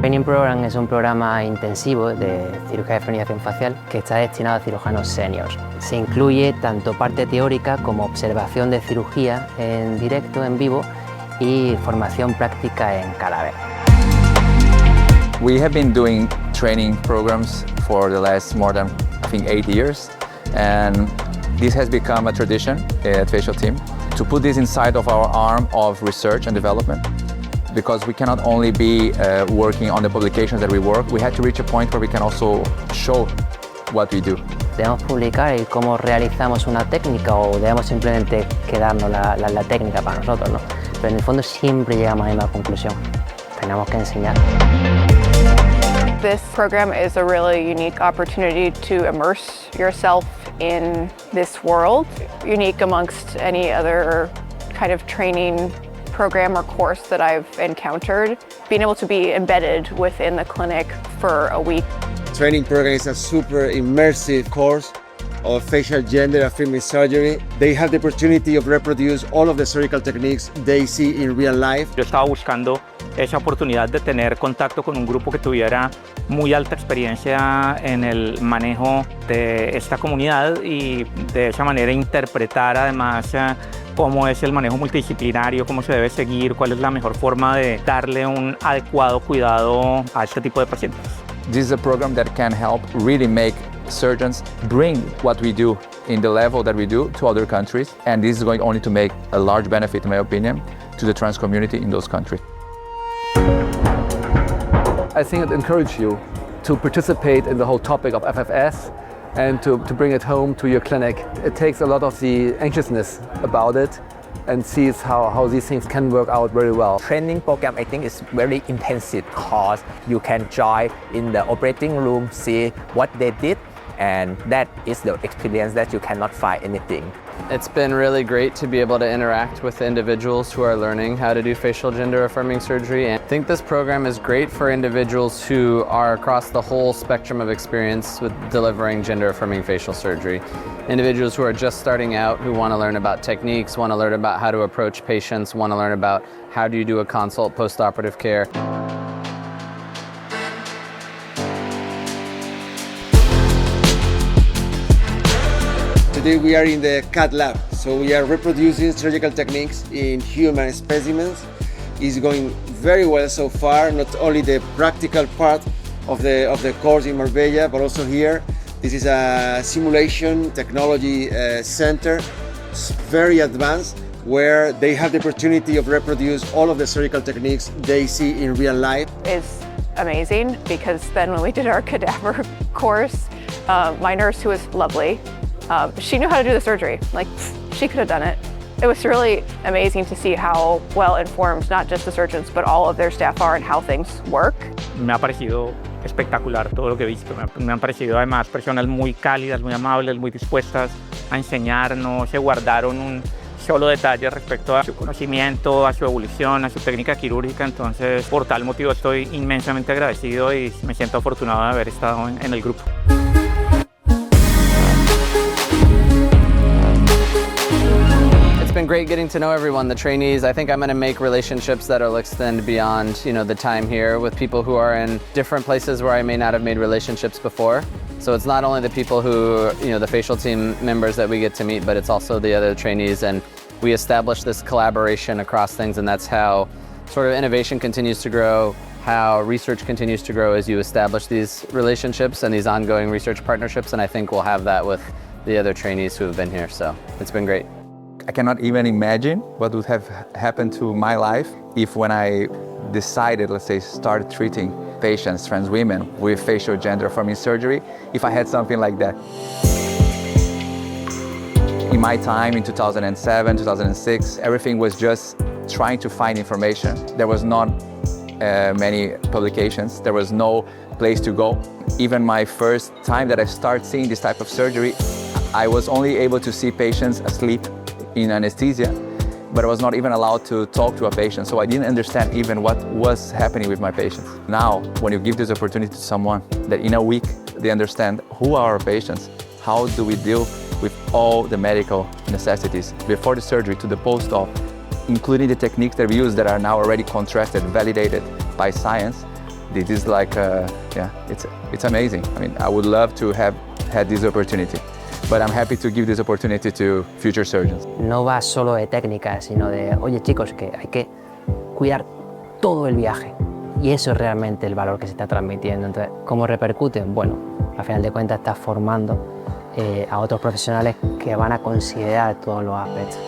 Training Program es un programa intensivo de cirugía de feminización facial que está destinado a cirujanos seniors. Se incluye tanto parte teórica como observación de cirugía en directo, en vivo, y formación práctica en cadáver. We have been doing training programs for the last more than, I think, 8 years, and this has become a tradition at Facial Team to put this inside of our arm of research and development, because we cannot only be working on the publications that we work, we had to reach a point where we can also show what we do. Debemos publicar el cómo realizamos una técnica o debemos simplemente quedarnos la técnica para nosotros, ¿no? Pero en el fondo siempre llegamos a la misma conclusión. Tenemos que enseñar. This program is a really unique opportunity to immerse yourself in this world, unique amongst any other kind of training program or course that I've encountered. Being able to be embedded within the clinic for a week. Training program is a super immersive course of facial gender affirming surgery. They have the opportunity of reproduce all of the surgical techniques they see in real life. Yo estaba buscando esa oportunidad de tener contacto con un grupo que tuviera muy alta experiencia en el manejo de esta comunidad y de esa manera interpretar además cómo es el manejo multidisciplinario, cómo se debe seguir, cuál es la mejor forma de darle un adecuado cuidado a este tipo de pacientes. This is a program that can help really make surgeons bring what we do in the level that we do to other countries, and this is going only to make a large benefit, in my opinion, to the trans community in those countries. I think I'd encourage you to participate in the whole topic of FFS and to bring it home to your clinic. It takes a lot of the anxiousness about it and sees how these things can work out very well. Training program, I think, is very intensive because you can join in the operating room, see what they did, and that is the experience that you cannot find anything. It's been really great to be able to interact with individuals who are learning how to do facial gender affirming surgery. And I think this program is great for individuals who are across the whole spectrum of experience with delivering gender affirming facial surgery. Individuals who are just starting out, who want to learn about techniques, want to learn about how to approach patients, want to learn about how do you do a consult post-operative care. Today we are in the CAD lab, so we are reproducing surgical techniques in human specimens. It's going very well so far, not only the practical part of the course in Marbella, but also here. This is a simulation technology center, very advanced, where they have the opportunity of reproduce all of the surgical techniques they see in real life. It's amazing because then when we did our cadaver course, my nurse, who was lovely, she knew how to do the surgery. Like, she could have done it. It was really amazing to see how well informed not just the surgeons but all of their staff are and how things work. Me ha parecido espectacular todo lo que he visto. Me han parecido además personas muy cálidas, muy amables, muy dispuestas a enseñarnos. Se guardaron un solo detalle respecto a su conocimiento, a su evolución, a su técnica quirúrgica. Entonces, por tal motivo estoy inmensamente agradecido y me siento afortunado de haber estado en el grupo. It's been great getting to know everyone, the trainees. I think I'm going to make relationships that'll extend beyond, the time here with people who are in different places where I may not have made relationships before. So it's not only the people who, the facial team members that we get to meet, but it's also the other trainees, and we establish this collaboration across things, and that's how sort of innovation continues to grow, how research continues to grow as you establish these relationships and these ongoing research partnerships, and I think we'll have that with the other trainees who have been here, so it's been great. I cannot even imagine what would have happened to my life if when I decided, let's say, start treating patients, trans women, with facial gender affirming surgery, if I had something like that. In my time, in 2007, 2006, everything was just trying to find information. There was not many publications. There was no place to go. Even my first time that I started seeing this type of surgery, I was only able to see patients asleep in anesthesia, but I was not even allowed to talk to a patient, so I didn't understand even what was happening with my patients. Now, when you give this opportunity to someone, that in a week they understand who are our patients, how do we deal with all the medical necessities before the surgery to the post-op, including the techniques that we use that are now already contrasted, validated by science, This is like, yeah, it's amazing. I mean, I would love to have had this opportunity, but I'm happy to give this opportunity to future surgeons. No va solo de técnica, sino de, oye chicos, que hay que cuidar todo el viaje. Y eso es realmente el valor que se está transmitiendo. Entonces, ¿cómo repercute? Bueno, al final de cuentas estás formando a otros profesionales que van a considerar todos los aspectos.